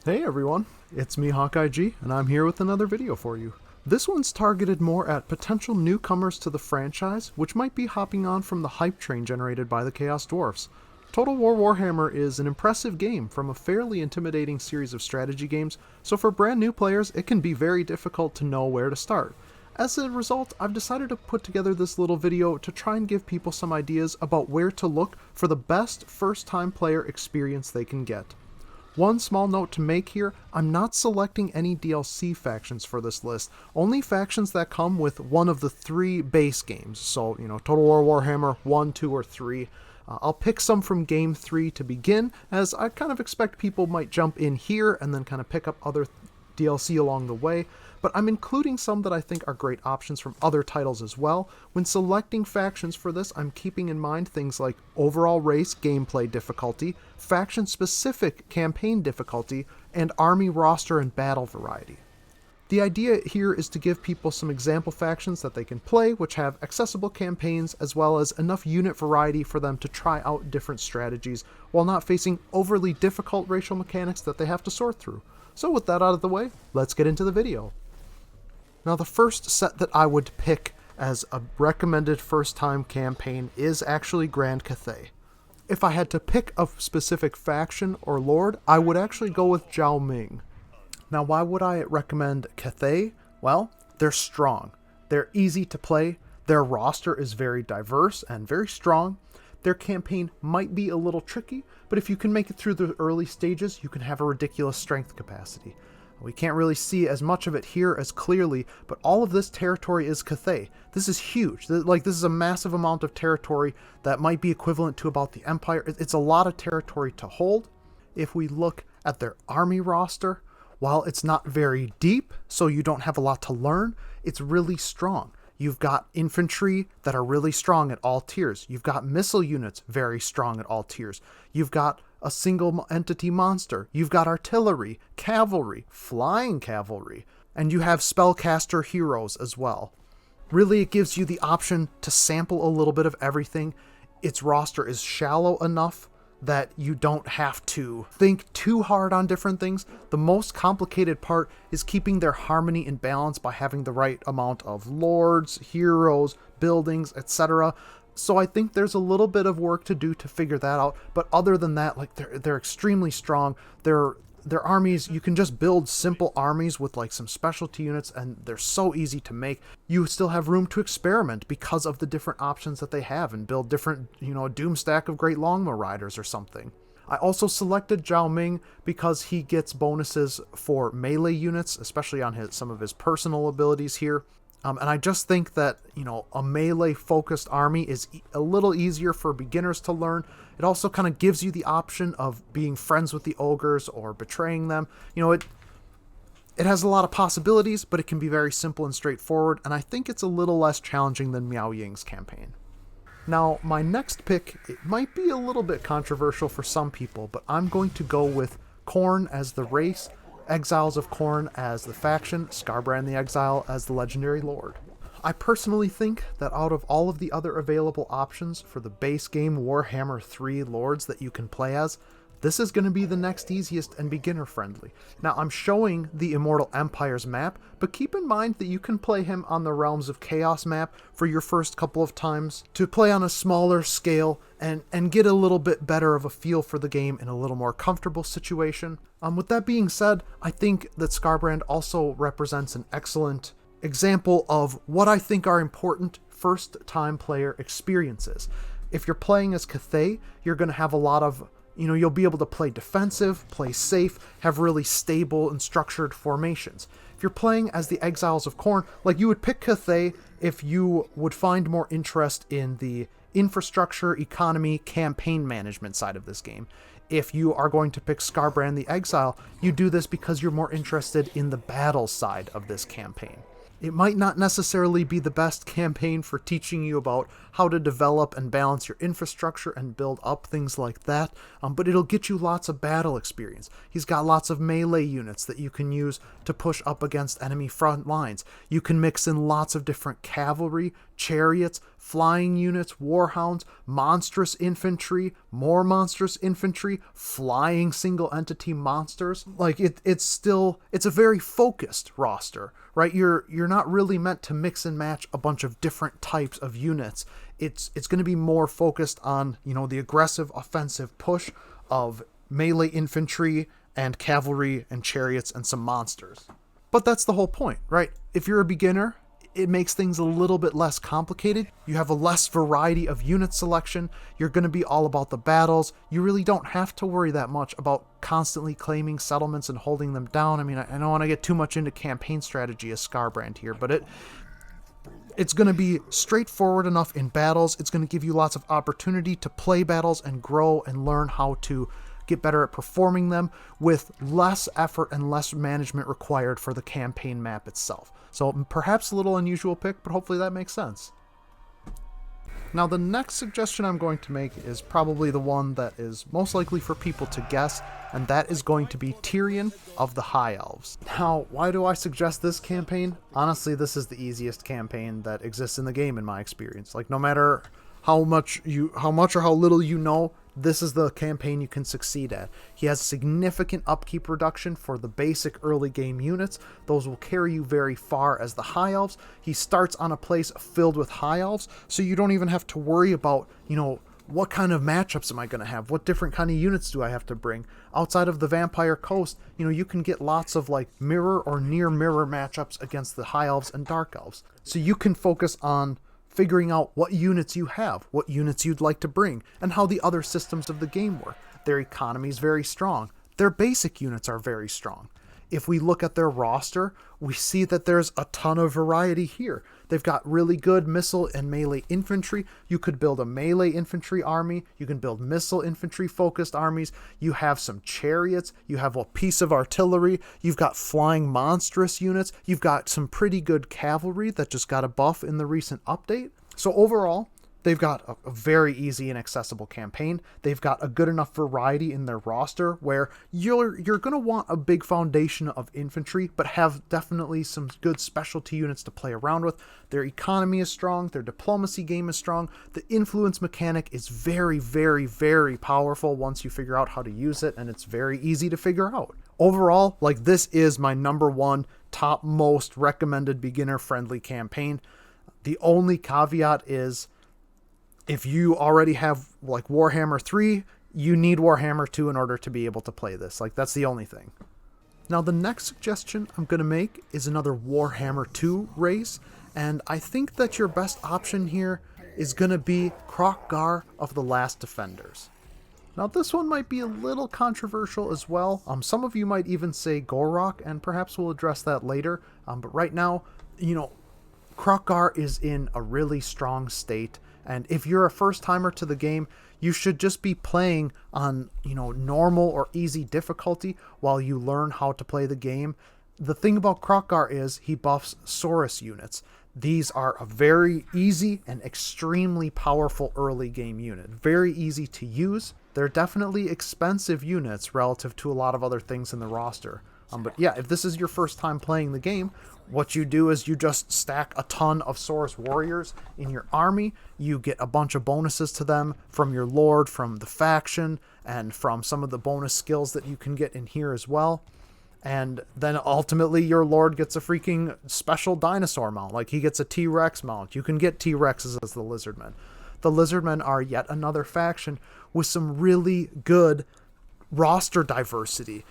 Hey everyone, it's me HawkeyeG, and I'm here with another video for you. This one's targeted more at potential newcomers to the franchise, which might be hopping on from the hype train generated by the Chaos Dwarfs. Total War Warhammer is an impressive game from a fairly intimidating series of strategy games, so for brand new players it can be very difficult to know where to start. As a result, I've decided to put together this little video to try and give people some ideas about where to look for the best first-time player experience they can get. One small note to make here, I'm not selecting any DLC factions for this list, only factions that come with one of the three base games, so, Total War Warhammer 1, 2, or 3. I'll pick some from Game 3 to begin, as I kind of expect people might jump in here and then kind of pick up other DLC along the way, but I'm including some that I think are great options from other titles as well. When selecting factions for this, I'm keeping in mind things like overall race gameplay difficulty, faction-specific campaign difficulty, and army roster and battle variety. The idea here is to give people some example factions that they can play, which have accessible campaigns as well as enough unit variety for them to try out different strategies while not facing overly difficult racial mechanics that they have to sort through. So with that out of the way, let's get into the video. Now the first set that I would pick as a recommended first-time campaign is actually Grand Cathay. If I had to pick a specific faction or lord, I would actually go with Zhao Ming. Now why would I recommend Cathay? Well, they're strong. They're easy to play, their roster is very diverse and very strong. Their campaign might be a little tricky, but if you can make it through the early stages, you can have a ridiculous strength capacity. We can't really see as much of it here as clearly, but all of this territory is Cathay. This is huge. This is a massive amount of territory that might be equivalent to about the Empire. It's a lot of territory to hold. If we look at their army roster, while it's not very deep, so you don't have a lot to learn, it's really strong. You've got infantry that are really strong at all tiers. You've got missile units very strong at all tiers. You've got a single entity monster. You've got artillery, cavalry, flying cavalry, and you have spellcaster heroes as well. Really, it gives you the option to sample a little bit of everything. Its roster is shallow enough that you don't have to think too hard on different things. The most complicated part is keeping their harmony and balance by having the right amount of lords, heroes, buildings, etc. So I think there's a little bit of work to do to figure that out, but other than that, they're extremely strong. Their armies, you can just build simple armies with some specialty units, and they're so easy to make. You still have room to experiment because of the different options that they have and build different, doom stack of great longbow riders or something. I also selected Zhao Ming because he gets bonuses for melee units, especially on some of his personal abilities here. And I just think that, a melee-focused army is a little easier for beginners to learn. It also kind of gives you the option of being friends with the ogres or betraying them. It has a lot of possibilities, but it can be very simple and straightforward, and I think it's a little less challenging than Miao Ying's campaign. Now, my next pick, it might be a little bit controversial for some people, but I'm going to go with Khorne as the race, Exiles of Khorne as the faction, Skarbrand the Exile as the legendary lord. I personally think that out of all of the other available options for the base game Warhammer 3 lords that you can play as, this is going to be the next easiest and beginner friendly. Now I'm showing the Immortal Empire's map, but keep in mind that you can play him on the Realms of Chaos map for your first couple of times to play on a smaller scale and get a little bit better of a feel for the game in a little more comfortable situation. With that being said, I think that Skarbrand also represents an excellent example of what I think are important first-time player experiences. If you're playing as Cathay, you're going to have a lot of you'll be able to play defensive, play safe, have really stable and structured formations. If you're playing as the Exiles of Khorne, you would pick Cathay if you would find more interest in the infrastructure, economy, campaign management side of this game. If you are going to pick Skarbrand the Exile, you do this because you're more interested in the battle side of this campaign. It might not necessarily be the best campaign for teaching you about how to develop and balance your infrastructure and build up things like that, but it'll get you lots of battle experience. He's got lots of melee units that you can use to push up against enemy front lines. You can mix in lots of different cavalry chariots, flying units, warhounds, monstrous infantry, more monstrous infantry, flying single entity monsters. Like it's a very focused roster, right? You're not really meant to mix and match a bunch of different types of units. It's going to be more focused on, the aggressive offensive push of melee infantry and cavalry and chariots and some monsters. But that's the whole point, right? If you're a beginner, it makes things a little bit less complicated. You have a less variety of unit selection. You're going to be all about the battles. You really don't have to worry that much about constantly claiming settlements and holding them down. I mean, I don't want to get too much into campaign strategy as Scarbrand here, but it's going to be straightforward enough in battles. It's going to give you lots of opportunity to play battles and grow and learn how to get better at performing them with less effort and less management required for the campaign map itself. So perhaps a little unusual pick, but hopefully that makes sense. Now the next suggestion I'm going to make is probably the one that is most likely for people to guess, and that is going to be Tyrion of the High Elves. Now, why do I suggest this campaign? Honestly, this is the easiest campaign that exists in the game in my experience. Like, no matter how much or how little you know, this is the campaign you can succeed at. He has significant upkeep reduction for the basic early game units. Those will carry you very far as the High Elves. He starts on a place filled with High Elves, so you don't even have to worry about, what kind of matchups am I going to have? What different kind of units do I have to bring? Outside of the Vampire Coast, you can get lots of mirror or near mirror matchups against the High Elves and Dark Elves. So you can focus on figuring out what units you have, what units you'd like to bring, and how the other systems of the game work. Their economy is very strong. Their basic units are very strong. If we look at their roster, we see that there's a ton of variety here. They've got really good missile and melee infantry. You could build a melee infantry army. You can build missile infantry focused armies. You have some chariots. You have a piece of artillery. You've got flying monstrous units. You've got some pretty good cavalry that just got a buff in the recent update. So overall, they've got a very easy and accessible campaign. They've got a good enough variety in their roster where you're going to want a big foundation of infantry, but have definitely some good specialty units to play around with. Their economy is strong. Their diplomacy game is strong. The influence mechanic is very, very, very powerful once you figure out how to use it, and it's very easy to figure out. Overall, this is my number one top most recommended beginner-friendly campaign. The only caveat is, if you already have Warhammer 3, you need Warhammer 2 in order to be able to play this. That's the only thing. Now the next suggestion I'm going to make is another Warhammer 2 race, and I think that your best option here is going to be Hrothgar of the Last Defenders. Now this one might be a little controversial as well. Some of you might even say Gorok, and perhaps we'll address that later. But right now, Hrothgar is in a really strong state. And if you're a first-timer to the game, you should just be playing on, normal or easy difficulty while you learn how to play the game. The thing about Hrothgar is he buffs Saurus units. These are a very easy and extremely powerful early game unit. Very easy to use. They're definitely expensive units relative to a lot of other things in the roster. But yeah, if this is your first time playing the game, what you do is you just stack a ton of Saurus warriors in your army. You get a bunch of bonuses to them from your lord, from the faction, and from some of the bonus skills that you can get in here as well. And then ultimately your lord gets a freaking special dinosaur mount. He gets a T-Rex mount. You can get T-Rexes as the Lizardmen. The Lizardmen are yet another faction with some really good roster diversity.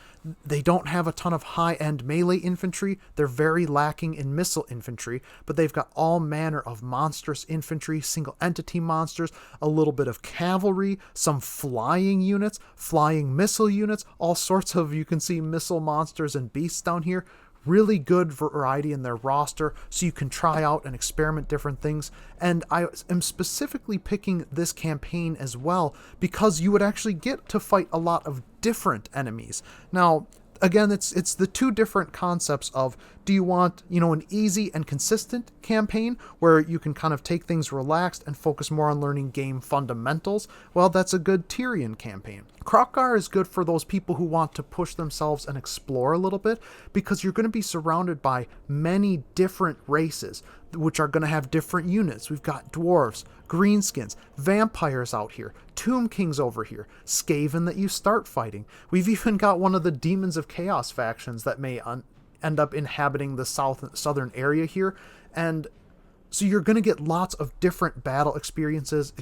They don't have a ton of high-end melee infantry. They're very lacking in missile infantry, but they've got all manner of monstrous infantry, single entity monsters, a little bit of cavalry, some flying units, flying missile units, all sorts of, you can see missile monsters and beasts down here. Really good variety in their roster, so you can try out and experiment different things. And I am specifically picking this campaign as well because you would actually get to fight a lot of different enemies. Now, again, it's the two different concepts of Do you want, an easy and consistent campaign where you can kind of take things relaxed and focus more on learning game fundamentals? Well, that's a good Tyrion campaign. Hrothgar is good for those people who want to push themselves and explore a little bit, because you're going to be surrounded by many different races, which are going to have different units. We've got dwarves, greenskins, vampires out here, tomb kings over here, Skaven that you start fighting. We've even got one of the Demons of Chaos factions that may end up inhabiting the southern area here. And so you're going to get lots of different battle experiences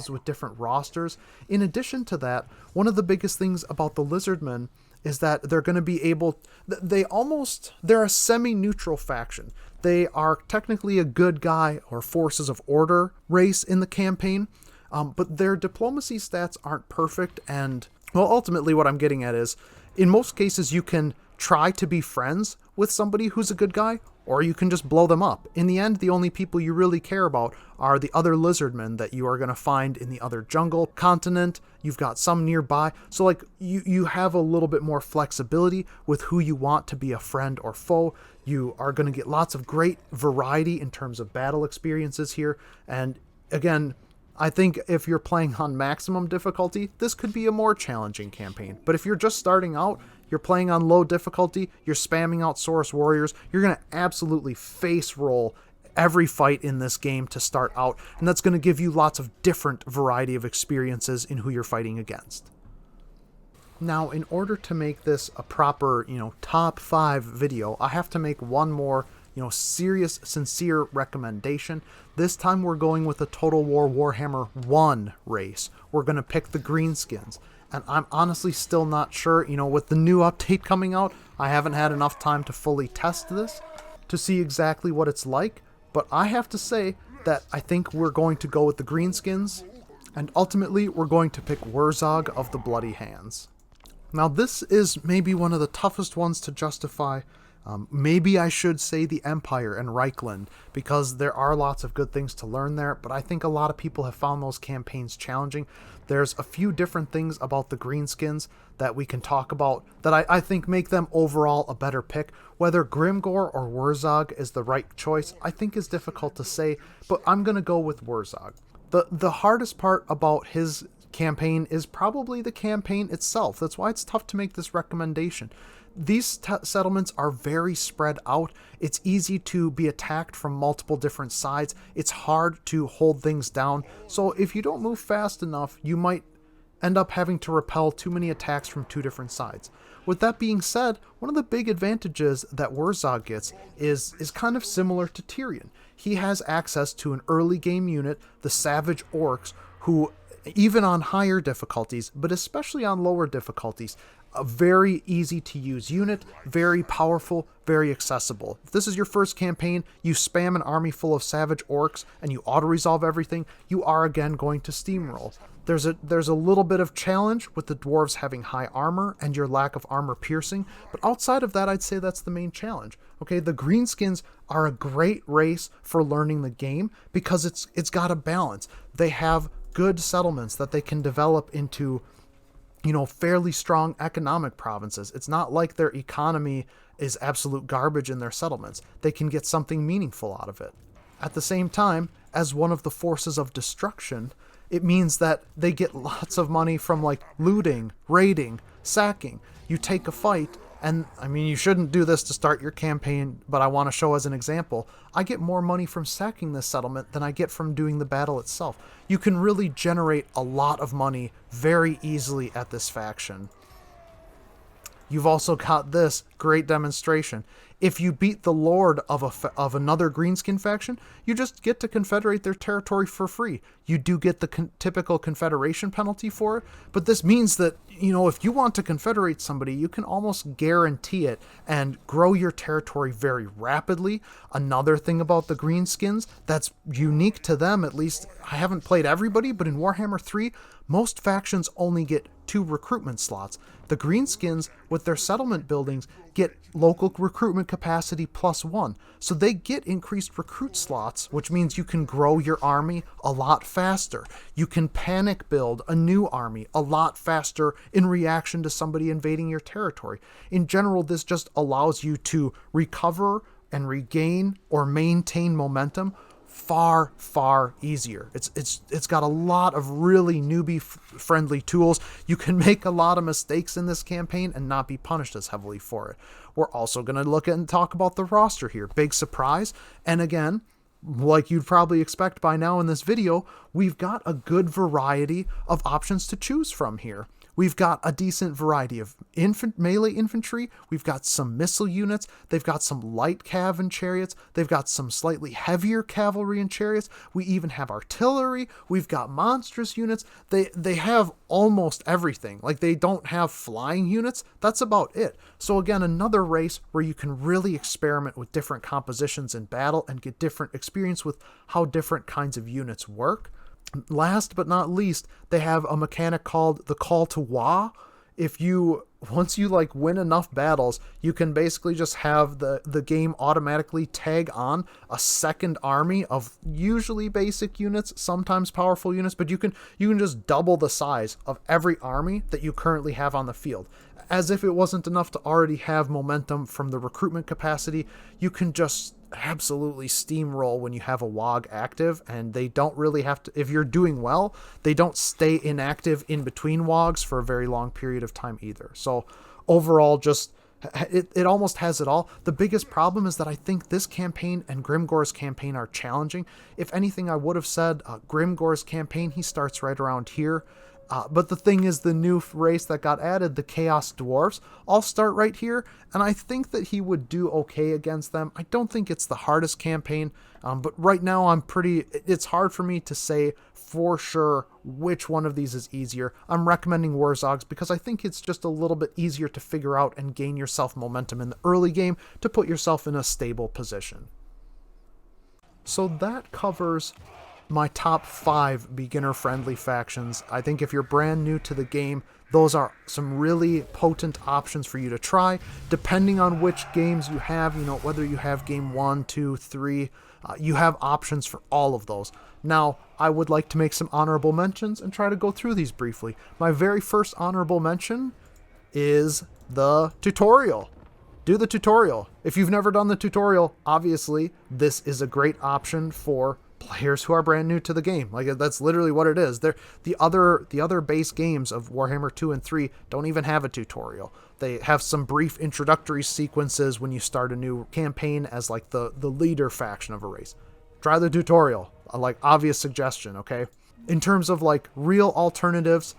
with different rosters. In addition to that, one of the biggest things about the Lizardmen is that they're going to be able, they're a semi-neutral faction. They are technically a good guy or forces of order race in the campaign, but their diplomacy stats aren't perfect. And, well, ultimately what I'm getting at is, in most cases you can try to be friends with somebody who's a good guy, or you can just blow them up. In the end, the only people you really care about are the other lizardmen that you are going to find in the other jungle continent. You've got some nearby. So like you have a little bit more flexibility with who you want to be a friend or foe. You are going to get lots of great variety in terms of battle experiences here. And again, I think if you're playing on maximum difficulty, this could be a more challenging campaign. But if you're just starting out, you're playing on low difficulty, you're spamming out Saurus Warriors, you're going to absolutely face roll every fight in this game to start out, and that's going to give you lots of different variety of experiences in who you're fighting against. Now, in order to make this a proper, top 5 video, I have to make one more, serious, sincere recommendation. This time we're going with a Total War Warhammer 1 race. We're going to pick the greenskins. And I'm honestly still not sure, with the new update coming out, I haven't had enough time to fully test this to see exactly what it's like. But I have to say that I think we're going to go with the greenskins, and ultimately we're going to pick Wurzog of the Bloody Hands. Now this is maybe one of the toughest ones to justify. Maybe I should say the Empire and Reichland, because there are lots of good things to learn there, but I think a lot of people have found those campaigns challenging. There's a few different things about the greenskins that we can talk about that I think make them overall a better pick. Whether Grimgor or Wurzog is the right choice, I think is difficult to say, but I'm going to go with Wurzog. The hardest part about his campaign is probably the campaign itself. That's why it's tough to make this recommendation. These settlements are very spread out. It's easy to be attacked from multiple different sides. It's hard to hold things down. So if you don't move fast enough, you might end up having to repel too many attacks from 2 different sides. With that being said, one of the big advantages that Wurzog gets is kind of similar to Tyrion. He has access to an early game unit, the Savage Orcs, who, even on higher difficulties, but especially on lower difficulties, a very easy to use unit, very powerful, very accessible. If this is your first campaign, you spam an army full of Savage Orcs and you auto-resolve everything, you are again going to steamroll. There's a little bit of challenge with the dwarves having high armor and your lack of armor piercing, but outside of that, I'd say that's the main challenge. Okay, the greenskins are a great race for learning the game because it's got a balance. They have good settlements that they can develop into, fairly strong economic provinces. It's not like their economy is absolute garbage in their settlements. They can get something meaningful out of it. At the same time, as one of the forces of destruction, it means that they get lots of money from looting, raiding, sacking. You take a fight, and you shouldn't do this to start your campaign, but I want to show as an example. I get more money from sacking this settlement than I get from doing the battle itself. You can really generate a lot of money very easily at this faction. You've also got this great demonstration. If you beat the lord of another greenskin faction, you just get to confederate their territory for free. You do get the typical confederation penalty for it, but this means that, if you want to confederate somebody, you can almost guarantee it and grow your territory very rapidly. Another thing about the greenskins that's unique to them, at least I haven't played everybody, but in Warhammer 3, most factions only get 2 recruitment slots. The greenskins, with their settlement buildings, get local recruitment capacity +1. So they get increased recruit slots, which means you can grow your army a lot faster. You can panic build a new army a lot faster in reaction to somebody invading your territory. In general, this just allows you to recover and regain or maintain momentum far easier. It's got a lot of really newbie friendly tools. You can make a lot of mistakes in this campaign and not be punished as heavily for it. We're also going to look at and talk about the roster here. Big surprise. And again, like you'd probably expect by now in this video, we've got a good variety of options to choose from here. We've got a decent variety of melee infantry. We've got some missile units. They've got some light cav and chariots. They've got some slightly heavier cavalry and chariots. We even have artillery. We've got monstrous units. They have almost everything. Like, they don't have flying units. That's about it. So again, another race where you can really experiment with different compositions in battle and get different experience with how different kinds of units work. Last but not least, they have a mechanic called the Call to Wa. Once you like win enough battles, you can basically just have the game automatically tag on a second army of usually basic units, sometimes powerful units, but you can just double the size of every army that you currently have on the field. As if it wasn't enough to already have momentum from the recruitment capacity, you can just absolutely steamroll when you have a WOG active, and they don't really have to, if you're doing well, they don't stay inactive in between WOGs for a very long period of time either. So overall, just it almost has it all. The biggest problem is that I think this campaign and Grimgore's campaign are challenging. If anything, I would have said Grimgore's campaign, he starts right around here. But the thing is, the new race that got added, the Chaos Dwarfs, I'll start right here, and I think that he would do okay against them. I don't think it's the hardest campaign, but right now it's hard for me to say for sure which one of these is easier. I'm recommending Warzogs because I think it's just a little bit easier to figure out and gain yourself momentum in the early game to put yourself in a stable position. So that covers my top 5 beginner-friendly factions. I think if you're brand new to the game, those are some really potent options for you to try, depending on which games you have, whether you have game 1, 2, 3, you have options for all of those. Now, I would like to make some honorable mentions and try to go through these briefly. My very first honorable mention is the tutorial. Do the tutorial. If you've never done the tutorial, obviously, this is a great option for players who are brand new to the game. Like, that's literally what it is. The other base games of Warhammer 2 and 3 don't even have a tutorial. They have some brief introductory sequences when you start a new campaign as like the leader faction of a race. Try the tutorial. Like, obvious suggestion, okay? In terms of like real alternatives,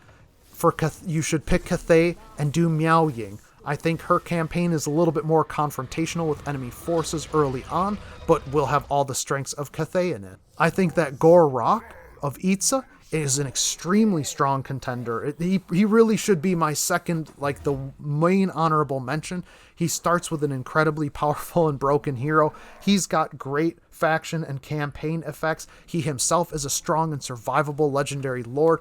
you should pick Cathay and do Miao Ying. I think her campaign is a little bit more confrontational with enemy forces early on, but will have all the strengths of Cathay in it. I think that Gore Rock of Itza is an extremely strong contender. He really should be my second, like the main honorable mention. He starts with an incredibly powerful and broken hero. He's got great faction and campaign effects. He himself is a strong and survivable legendary lord.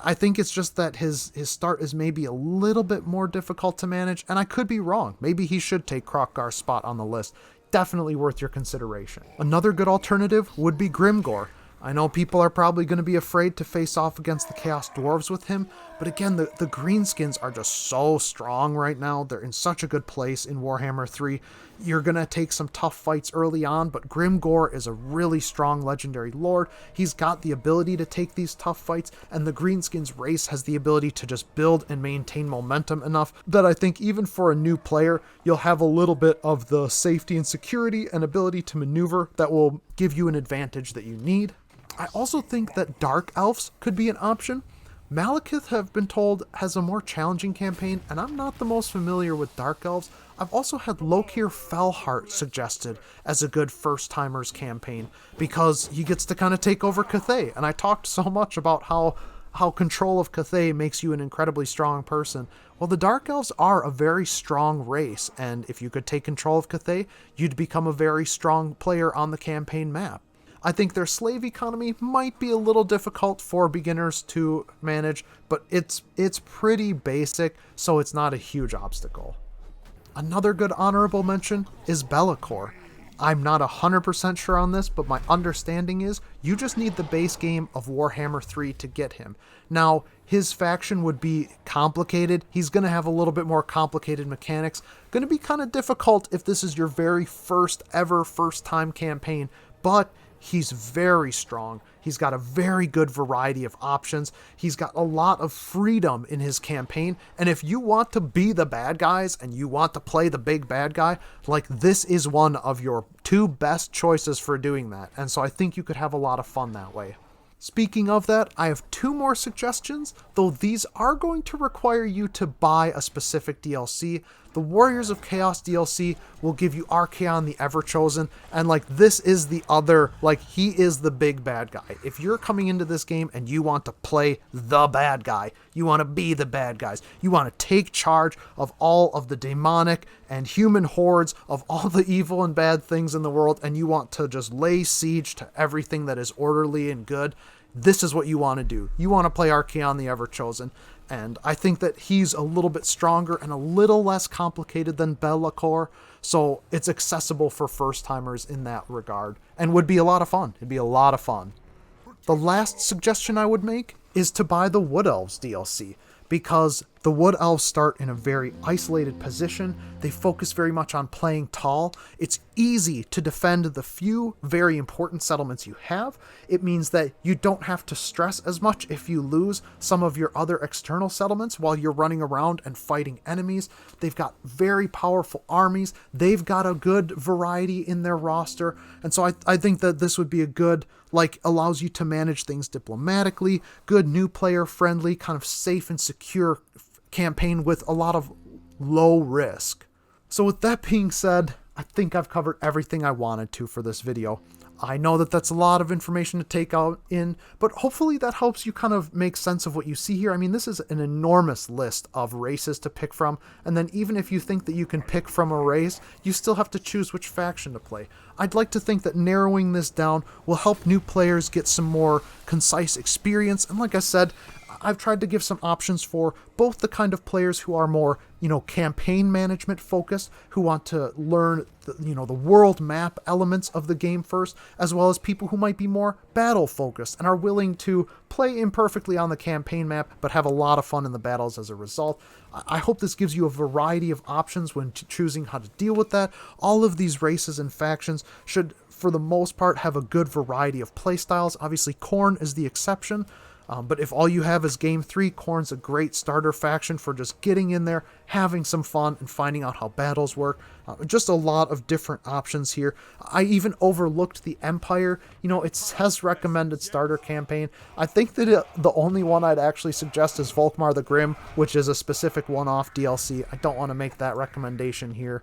I think it's just that his start is maybe a little bit more difficult to manage, and I could be wrong. Maybe he should take Krokgar's spot on the list. Definitely worth your consideration. Another good alternative would be Grimgore. I know people are probably going to be afraid to face off against the Chaos Dwarves with him, but again, the greenskins are just so strong right now. They're in such a good place in Warhammer 3. You're going to take some tough fights early on, but Grimgore is a really strong legendary lord. He's got the ability to take these tough fights, and the greenskins race has the ability to just build and maintain momentum enough that I think even for a new player, you'll have a little bit of the safety and security and ability to maneuver that will give you an advantage that you need. I also think that Dark Elves could be an option. Malekith, have been told, has a more challenging campaign, and I'm not the most familiar with Dark Elves. I've also had Lokir Fellheart suggested as a good first-timers campaign, because he gets to kind of take over Cathay, and I talked so much about how control of Cathay makes you an incredibly strong person. Well, the Dark Elves are a very strong race, and if you could take control of Cathay, you'd become a very strong player on the campaign map. I think their slave economy might be a little difficult for beginners to manage, but it's pretty basic, so it's not a huge obstacle. Another good honorable mention is Be'lakor. I'm not 100% sure on this, but my understanding is you just need the base game of Warhammer 3 to get him. Now, his faction would be complicated. He's going to have a little bit more complicated mechanics. Going to be kind of difficult if this is your very first time campaign, but he's very strong. He's got a very good variety of options. He's got a lot of freedom in his campaign. And if you want to be the bad guys and you want to play the big bad guy, like, this is one of your two best choices for doing that. And so I think you could have a lot of fun that way. Speaking of that, I have two more suggestions, though these are going to require you to buy a specific DLC. The Warriors of Chaos DLC will give you Archaon the Everchosen, and like, this is the other, like, he is the big bad guy. If you're coming into this game and you want to play the bad guy, you want to be the bad guys, you want to take charge of all of the demonic and human hordes of all the evil and bad things in the world, and you want to just lay siege to everything that is orderly and good, this is what you want to do. You want to play Archaon the Everchosen, and I think that he's a little bit stronger and a little less complicated than Be'lakor, so it's accessible for first-timers in that regard, and would be a lot of fun. It'd be a lot of fun. The last suggestion I would make is to buy the Wood Elves DLC, because the Wood Elves start in a very isolated position. They focus very much on playing tall. It's easy to defend the few very important settlements you have. It means that you don't have to stress as much if you lose some of your other external settlements while you're running around and fighting enemies. They've got very powerful armies. They've got a good variety in their roster. And so I think that this would be a good, like, allows you to manage things diplomatically, good new player friendly, kind of safe and secure campaign with a lot of low risk. So with that being said, I think I've covered everything I wanted to for this video. I know that that's a lot of information to take out in, but hopefully that helps you kind of make sense of what you see here. I mean, this is an enormous list of races to pick from, and then even if you think that you can pick from a race, you still have to choose which faction to play. I'd like to think that narrowing this down will help new players get some more concise experience, and like I said, I've tried to give some options for both the kind of players who are more, campaign management focused, who want to learn the world map elements of the game first, as well as people who might be more battle focused and are willing to play imperfectly on the campaign map, but have a lot of fun in the battles as a result. I hope this gives you a variety of options when choosing how to deal with that. All of these races and factions should, for the most part, have a good variety of playstyles. Obviously, Khorne is the exception. But if all you have is Game 3, Khorne's a great starter faction for just getting in there, having some fun, and finding out how battles work. Just a lot of different options here. I even overlooked the Empire. It says recommended starter campaign. I think that the only one I'd actually suggest is Volkmar the Grim, which is a specific one-off DLC. I don't want to make that recommendation here.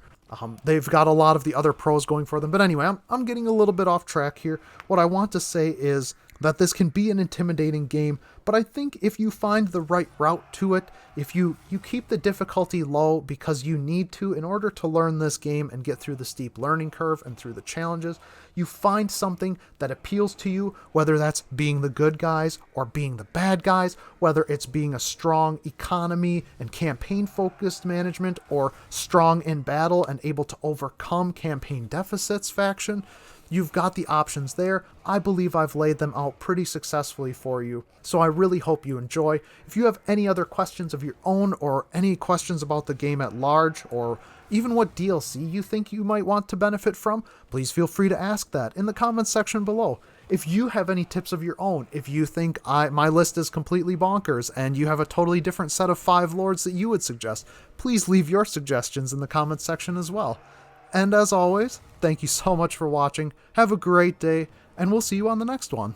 They've got a lot of the other pros going for them. But anyway, I'm getting a little bit off track here. What I want to say is that this can be an intimidating game, but I think if you find the right route to it, if you keep the difficulty low because you need to in order to learn this game and get through the steep learning curve and through the challenges, you find something that appeals to you, whether that's being the good guys or being the bad guys, whether it's being a strong economy and campaign-focused management or strong in battle and able to overcome campaign deficits faction. You've got the options there. I believe I've laid them out pretty successfully for you, so I really hope you enjoy. If you have any other questions of your own or any questions about the game at large, or even what DLC you think you might want to benefit from, please feel free to ask that in the comments section below. If you have any tips of your own, if you think my list is completely bonkers and you have a totally different set of 5 lords that you would suggest, please leave your suggestions in the comments section as well. And as always, thank you so much for watching, have a great day, and we'll see you on the next one.